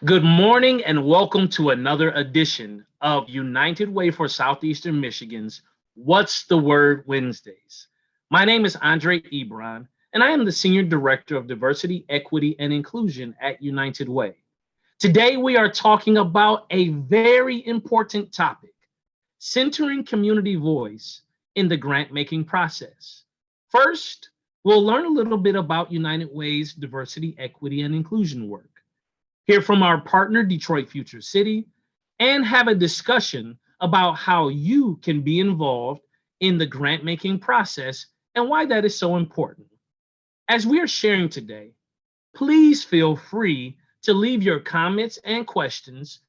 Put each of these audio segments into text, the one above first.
Good morning and welcome to another edition of United Way for Southeastern Michigan's What's the Word Wednesdays. My name is Andre Ebron, and I am the Senior Director of Diversity, Equity, and Inclusion at United Way. Today, we are talking about a very important topic, centering community voice in the grant making process. First, we'll learn a little bit about United Way's diversity, equity, and inclusion work, hear from our partner, Detroit Future City, and have a discussion about how you can be involved in the grant making process and why that is so important. As we are sharing today, please feel free to leave your comments and questions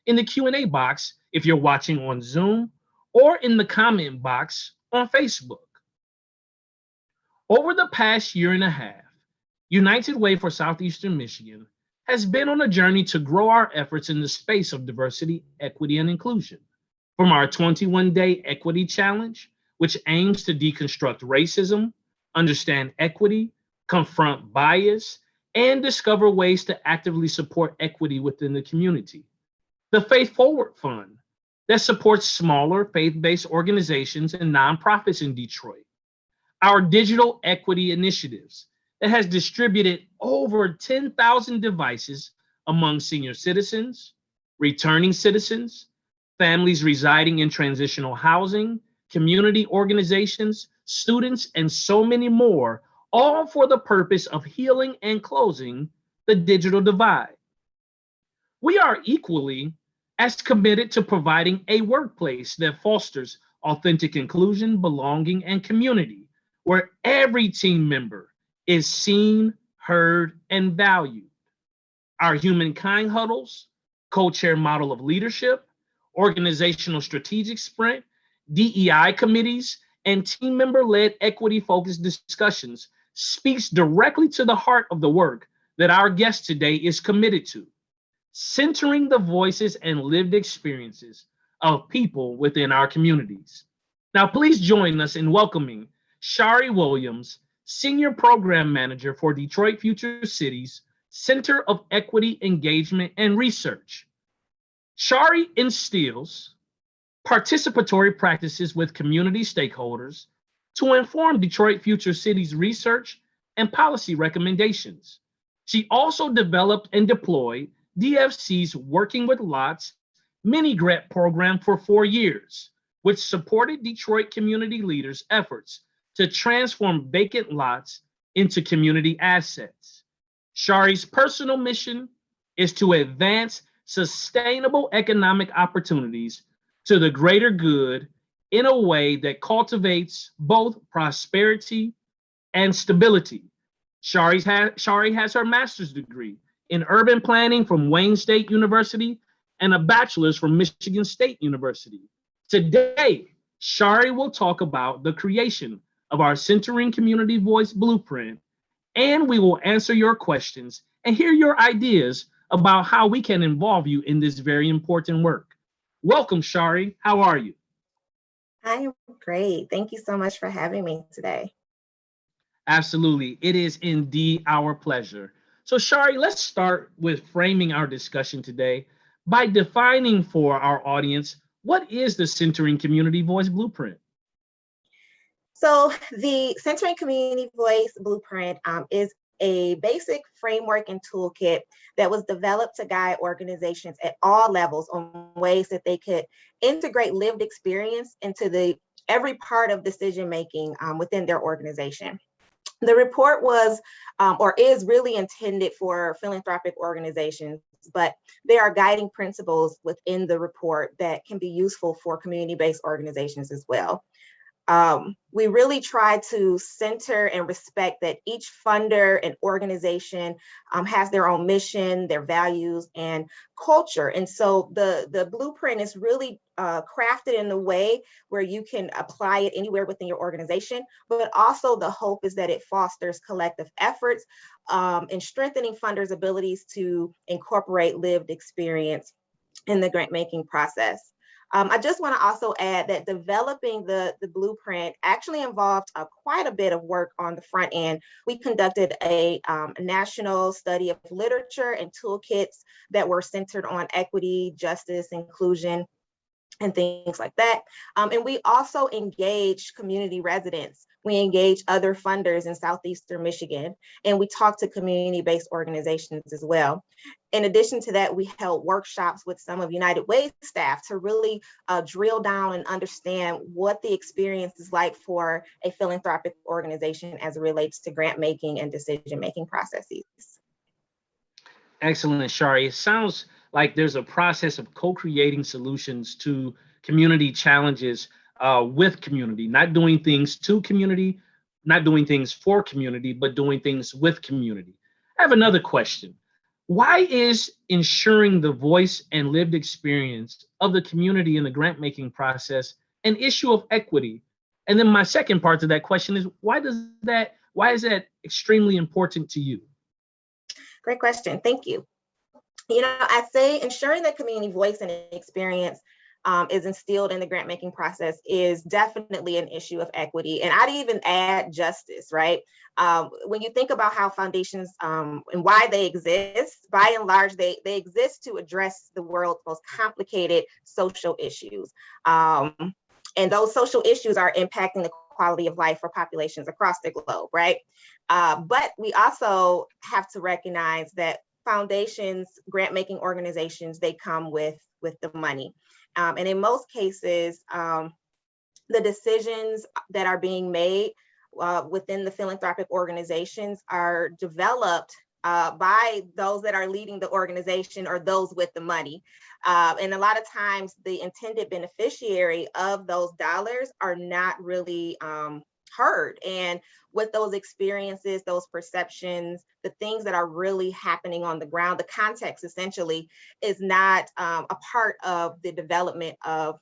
in the Q&A box if you're watching on Zoom or in the comment box on Facebook. Over the past year and a half, United Way for Southeastern Michigan has been on a journey to grow our efforts in the space of diversity, equity, and inclusion. From our 21-day equity challenge, which aims to deconstruct racism, understand equity, confront bias, and discover ways to actively support equity within the community. The Faith Forward Fund, that supports smaller faith-based organizations and nonprofits in Detroit. Our digital equity initiatives that has distributed over 10,000 devices among senior citizens, returning citizens, families residing in transitional housing, community organizations, students, and so many more, all for the purpose of healing and closing the digital divide. We are equally as committed to providing a workplace that fosters authentic inclusion, belonging, and community, where every team member is seen, heard, and valued. Our humankind huddles, co-chair model of leadership, organizational strategic sprint, DEI committees, and team member-led equity-focused discussions speaks directly to the heart of the work that our guest today is committed to, centering the voices and lived experiences of people within our communities. Now, please join us in welcoming Shari Williams, Senior Program Manager for Detroit Future City's Center of Equity Engagement and Research. Shari instills participatory practices with community stakeholders to inform Detroit Future City's research and policy recommendations. She also developed and deployed DFC's Working with Lots mini grant program for 4 years, which supported Detroit community leaders' efforts to transform vacant lots into community assets. Shari's personal mission is to advance sustainable economic opportunities to the greater good in a way that cultivates both prosperity and stability. Shari has her master's degree in urban planning from Wayne State University and a bachelor's from Michigan State University. Today, Shari will talk about the creation of our Centering Community Voice Blueprint, and we will answer your questions and hear your ideas about how we can involve you in this very important work. Welcome, Shari. How are you? I am great. Thank you so much for having me today. Absolutely. It is indeed our pleasure. So, Shari, let's start with framing our discussion today by defining for our audience what is the Centering Community Voice Blueprint? So the Centering Community Voice Blueprint is a basic framework and toolkit that was developed to guide organizations at all levels on ways that they could integrate lived experience into every part of decision making within their organization. The report was or is really intended for philanthropic organizations, but there are guiding principles within the report that can be useful for community-based organizations as well. We really try to center and respect that each funder and organization has their own mission, their values, and culture. And so the blueprint is really crafted in a way where you can apply it anywhere within your organization, but also the hope is that it fosters collective efforts in strengthening funders' abilities to incorporate lived experience in the grant making process. I just want to also add that developing the blueprint actually involved quite a bit of work on the front end. We conducted a national study of literature and toolkits that were centered on equity, justice, inclusion, and things like that. And we also engaged community residents. We engaged other funders in Southeastern Michigan, and we talked to community-based organizations as well. In addition to that, we held workshops with some of United Way staff to really drill down and understand what the experience is like for a philanthropic organization as it relates to grant making and decision-making processes. Excellent, Shari. It sounds like there's a process of co-creating solutions to community challenges with community, not doing things to community, not doing things for community, but doing things with community. I have another question. Why is ensuring the voice and lived experience of the community in the grant making process an issue of equity? And then my second part to that question is why is that extremely important to you? Great question. Thank you. You know, I say ensuring that community voice and experience is instilled in the grant making process is definitely an issue of equity. And I'd even add justice, right? When you think about how foundations and why they exist, by and large, they exist to address the world's most complicated social issues. And those social issues are impacting the quality of life for populations across the globe, right? But we also have to recognize that foundations, grant making organizations, they come with the money. And in most cases, the decisions that are being made within the philanthropic organizations are developed by those that are leading the organization or those with the money. And a lot of times the intended beneficiary of those dollars are not really heard. And with those experiences, those perceptions, the things that are really happening on the ground, the context essentially is not a part of the development of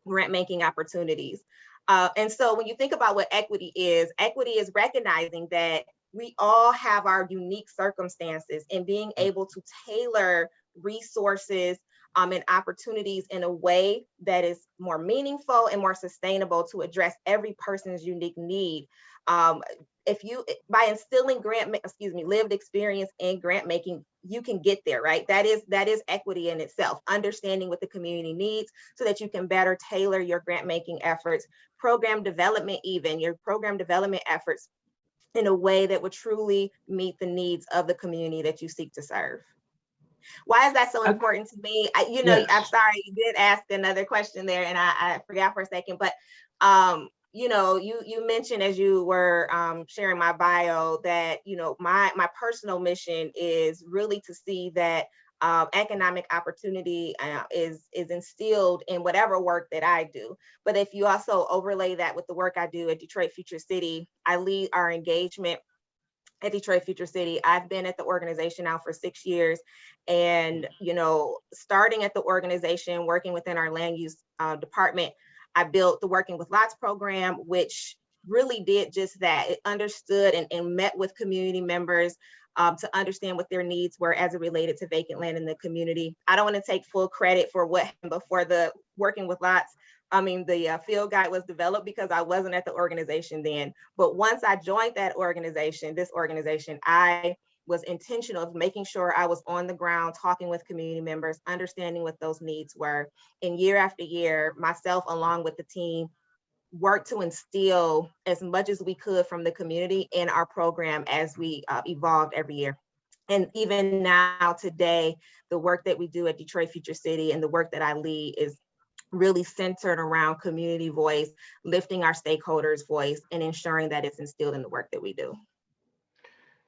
grant making opportunities. And so when you think about what equity is recognizing that we all have our unique circumstances and being able to tailor resources and opportunities in a way that is more meaningful and more sustainable to address every person's unique need. By instilling lived experience in grant making, you can get there, right? That is equity in itself, understanding what the community needs so that you can better tailor your grant making efforts, your program development efforts in a way that would truly meet the needs of the community that you seek to serve. Why is that so important to me? Yes. I'm sorry, you did ask another question there and I forgot for a second, but you mentioned as you were sharing my bio that, my personal mission is really to see that economic opportunity is instilled in whatever work that I do. But if you also overlay that with the work I do at Detroit Future City, I lead our engagement at Detroit Future City. I've been at the organization now for 6 years. And, starting at the organization, working within our land use department, I built the Working with Lots program, which really did just that. It understood and met with community members to understand what their needs were as it related to vacant land in the community. I don't want to take full credit for what happened before the Working with Lots. The field guide was developed because I wasn't at the organization then. But once I joined this organization, I was intentional of making sure I was on the ground, talking with community members, understanding what those needs were. And year after year, myself, along with the team, worked to instill as much as we could from the community in our program as we evolved every year. And even now, today, the work that we do at Detroit Future City and the work that I lead is really centered around community voice, lifting our stakeholders' voice, and ensuring that it's instilled in the work that we do.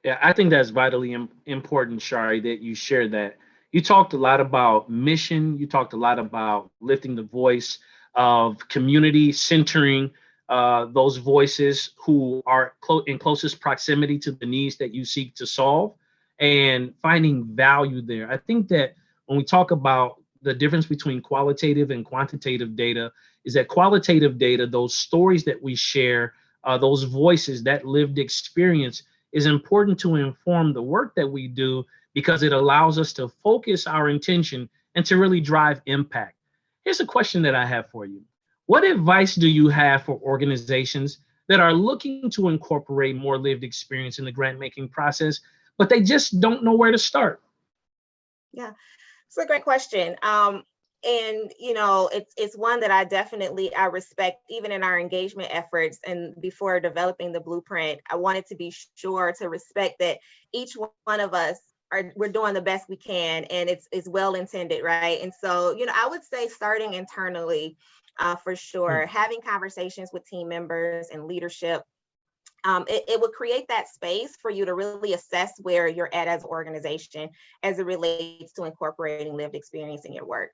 Yeah, I think that's vitally important, Shari, that you shared that. You talked a lot about mission. You talked a lot about lifting the voice of community, centering those voices who are in closest proximity to the needs that you seek to solve and finding value there. I think that when we talk about the difference between qualitative and quantitative data is that qualitative data, those stories that we share, those voices, that lived experience is important to inform the work that we do because it allows us to focus our intention and to really drive impact. Here's a question that I have for you. What advice do you have for organizations that are looking to incorporate more lived experience in the grant making process, but they just don't know where to start? Yeah, it's a great question. And it's one that I respect even in our engagement efforts. And before developing the blueprint, I wanted to be sure to respect that each one of us we're doing the best we can, and it's well intended, right? And so, I would say starting internally, for sure, having conversations with team members and leadership. It would create that space for you to really assess where you're at as an organization as it relates to incorporating lived experience in your work.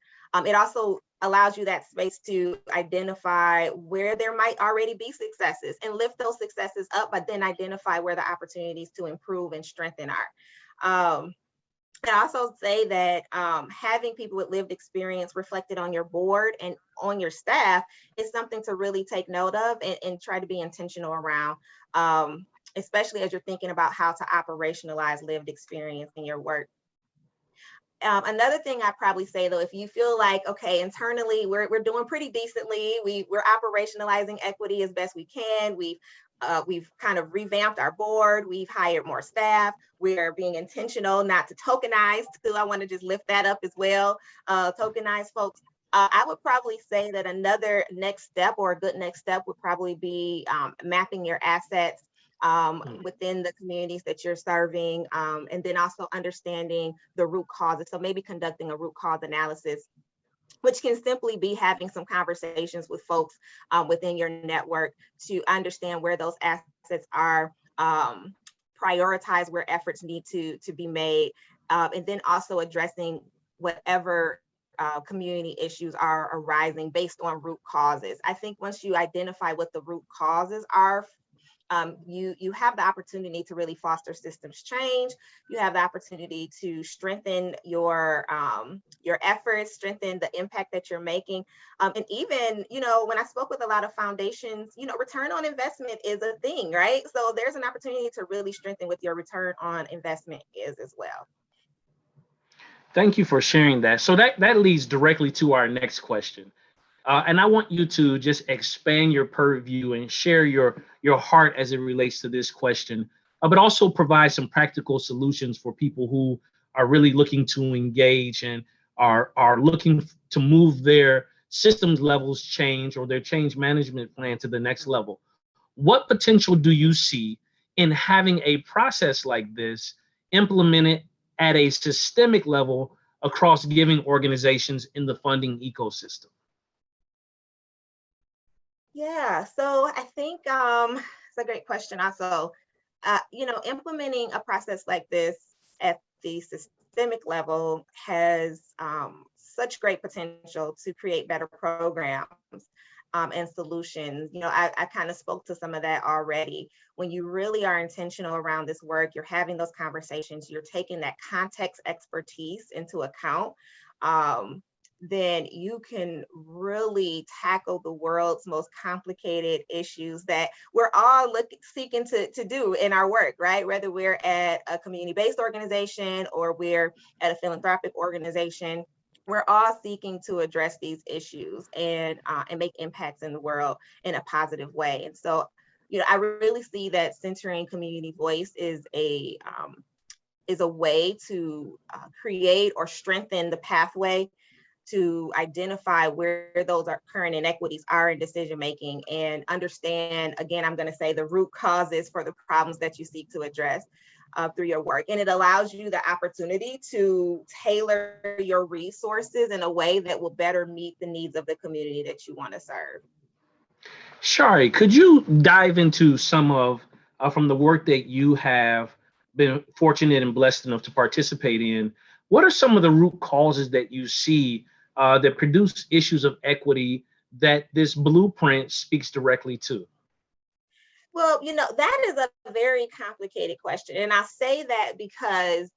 It also allows you that space to identify where there might already be successes and lift those successes up, but then identify where the opportunities to improve and strengthen are. I also say that having people with lived experience reflected on your board and on your staff is something to really take note of and try to be intentional around, especially as you're thinking about how to operationalize lived experience in your work. Another thing I'd probably say though, if you feel like, okay, internally we're doing pretty decently, we're operationalizing equity as best we can, we've kind of revamped our board, we've hired more staff, we're being intentional not to tokenize too. I want to just lift that up as well, tokenize folks. I would probably say that another next step or a good next step would probably be mapping your assets within the communities that you're serving, and then also understanding the root causes. So maybe conducting a root cause analysis, which can simply be having some conversations with folks within your network to understand where those assets are, prioritize where efforts need to be made, and then also addressing whatever community issues are arising based on root causes. I think once you identify what the root causes are, you have the opportunity to really foster systems change. You have the opportunity to strengthen your efforts, strengthen the impact that you're making. And even, when I spoke with a lot of foundations, return on investment is a thing, right? So there's an opportunity to really strengthen what your return on investment is as well. Thank you for sharing that. So that leads directly to our next question. And I want you to just expand your purview and share your heart as it relates to this question, but also provide some practical solutions for people who are really looking to engage and are looking to move their systems levels change or their change management plan to the next level. What potential do you see in having a process like this implemented at a systemic level across giving organizations in the funding ecosystem? Yeah, so I think it's a great question also. Implementing a process like this at the systemic level has such great potential to create better programs and solutions. I kind of spoke to some of that already. When you really are intentional around this work, you're having those conversations, you're taking that context expertise into account. Then you can really tackle the world's most complicated issues that we're all seeking to do in our work, right? Whether we're at a community-based organization or we're at a philanthropic organization, we're all seeking to address these issues and make impacts in the world in a positive way. And so, I really see that centering community voice is a way to create or strengthen the pathway to identify where those current inequities are in decision making and understand, again, I'm going to say the root causes for the problems that you seek to address through your work. And it allows you the opportunity to tailor your resources in a way that will better meet the needs of the community that you want to serve. Shari, could you dive into some of from the work that you have been fortunate and blessed enough to participate in? What are some of the root causes that you see that produce issues of equity that this blueprint speaks directly to? Well, that is a very complicated question. And I say that because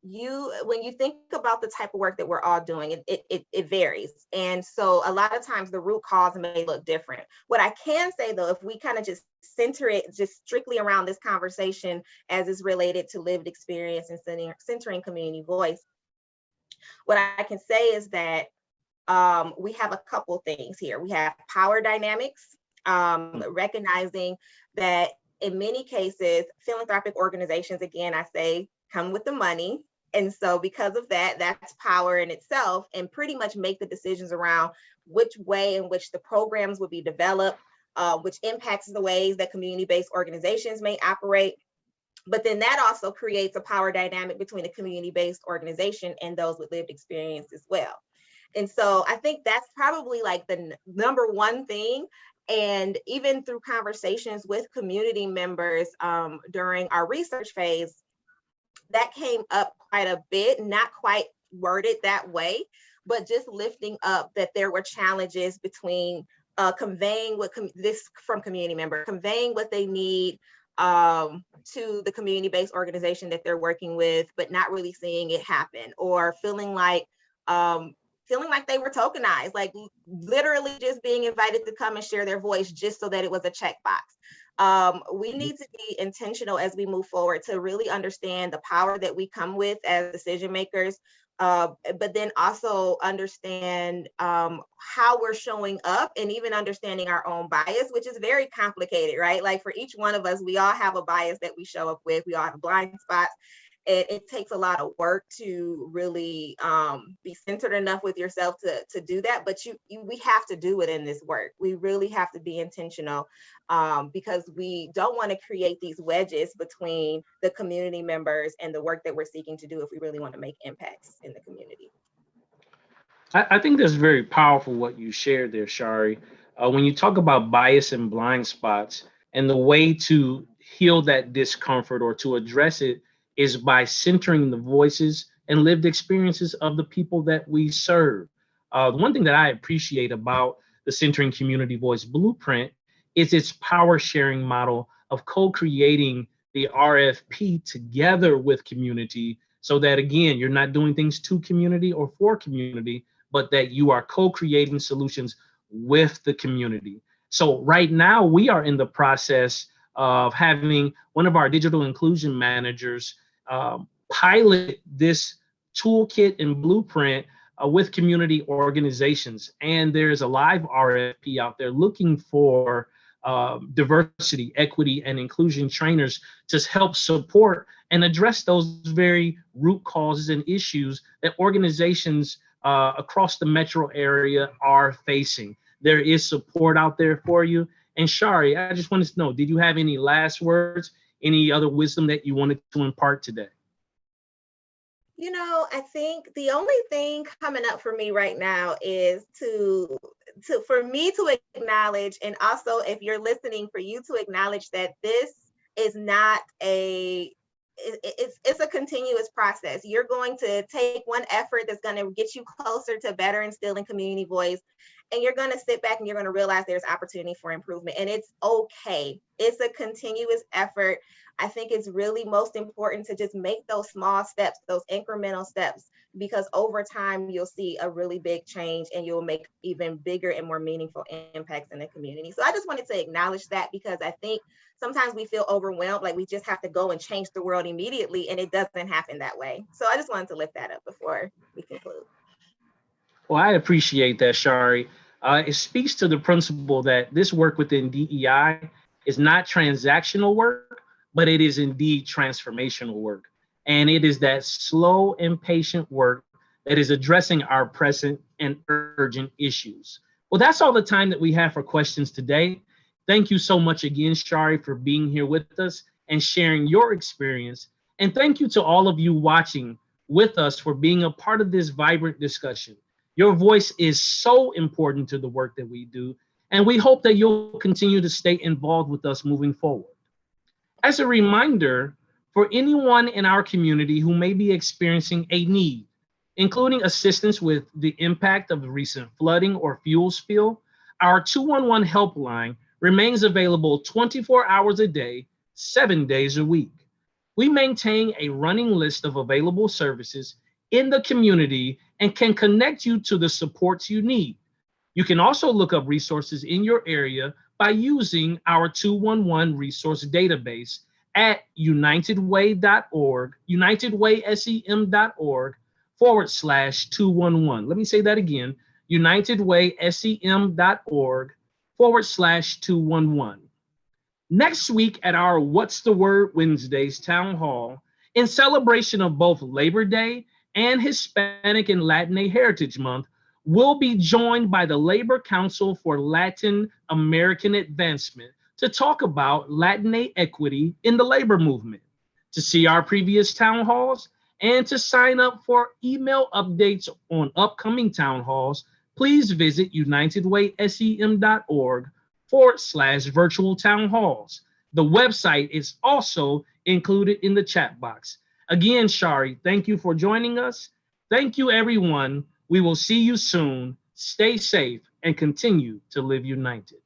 when you think about the type of work that we're all doing, it varies. And so a lot of times the root cause may look different. What I can say though, if we kind of just center it just strictly around this conversation as is related to lived experience and centering community voice, what I can say is that we have a couple things here. We have power dynamics, recognizing that in many cases, philanthropic organizations, again, I say, come with the money. And so because of that, that's power in itself, and pretty much make the decisions around which way in which the programs will be developed, which impacts the ways that community-based organizations may operate. But then that also creates a power dynamic between a community-based organization and those with lived experience as well. And so I think that's probably like the number one thing. And even through conversations with community members during our research phase, that came up quite a bit, not quite worded that way, but just lifting up that there were challenges between conveying what this from community member, conveying what they need to the community-based organization that they're working with, but not really seeing it happen, or feeling like they were tokenized, like literally just being invited to come and share their voice just so that it was a checkbox. We need to be intentional as we move forward to really understand the power that we come with as decision makers, but then also understand how we're showing up, and even understanding our own bias, which is very complicated, right? Like for each one of us, we all have a bias that we show up with. We all have blind spots. It takes a lot of work to really be centered enough with yourself to do that. But we have to do it in this work. We really have to be intentional because we don't want to create these wedges between the community members and the work that we're seeking to do if we really want to make impacts in the community. I think that's very powerful what you shared there, Shari. When you talk about bias and blind spots, and the way to heal that discomfort or to address it is by centering the voices and lived experiences of the people that we serve. One thing that I appreciate about the Centering Community Voice Blueprint is its power sharing model of co-creating the RFP together with community, so that again, you're not doing things to community or for community, but that you are co-creating solutions with the community. So right now we are in the process of having one of our digital inclusion managers pilot this toolkit and blueprint with community organizations. And there's a live RFP out there looking for diversity, equity, and inclusion trainers to help support and address those very root causes and issues that organizations across the metro area are facing. There is support out there for you. And Shari, I just wanted to know, did you have any last words, any other wisdom that you wanted to impart today? You know, I think the only thing coming up for me right now is for me to acknowledge, and also if you're listening, for you to acknowledge that this is not it's a continuous process. You're going to take one effort that's going to get you closer to better instilling community voice, and you're going to sit back and you're going to realize there's opportunity for improvement, and it's okay. It's a continuous effort. I think it's really most important to just make those small steps, those incremental steps, because over time you'll see a really big change and you'll make even bigger and more meaningful impacts in the community. So I just wanted to acknowledge that, because I think sometimes we feel overwhelmed, like we just have to go and change the world immediately, and it doesn't happen that way. So I just wanted to lift that up before we conclude. Well, I appreciate that, Shari. It speaks to the principle that this work within DEI is not transactional work, but it is indeed transformational work. And it is that slow and patient work that is addressing our present and urgent issues. Well, that's all the time that we have for questions today. Thank you so much again, Shari, for being here with us and sharing your experience. And thank you to all of you watching with us for being a part of this vibrant discussion. Your voice is so important to the work that we do, and we hope that you'll continue to stay involved with us moving forward. As a reminder, for anyone in our community who may be experiencing a need, including assistance with the impact of the recent flooding or fuel spill, our 211 helpline remains available 24 hours a day, 7 days a week. We maintain a running list of available services in the community and can connect you to the supports you need. You can also look up resources in your area by using our 211 resource database at unitedway.org, unitedwaysem.org/211. Let me say that again, unitedwaysem.org/211. Next week at our What's the Word Wednesdays town hall, in celebration of both Labor Day and Hispanic and Latinx Heritage Month, we'll be joined by the Labor Council for Latin American Advancement to talk about Latinx equity in the labor movement. To see our previous town halls and to sign up for email updates on upcoming town halls, please visit unitedwaysem.org/virtual town halls. The website is also included in the chat box. Again, Shari, thank you for joining us. Thank you, everyone. We will see you soon. Stay safe and continue to live united.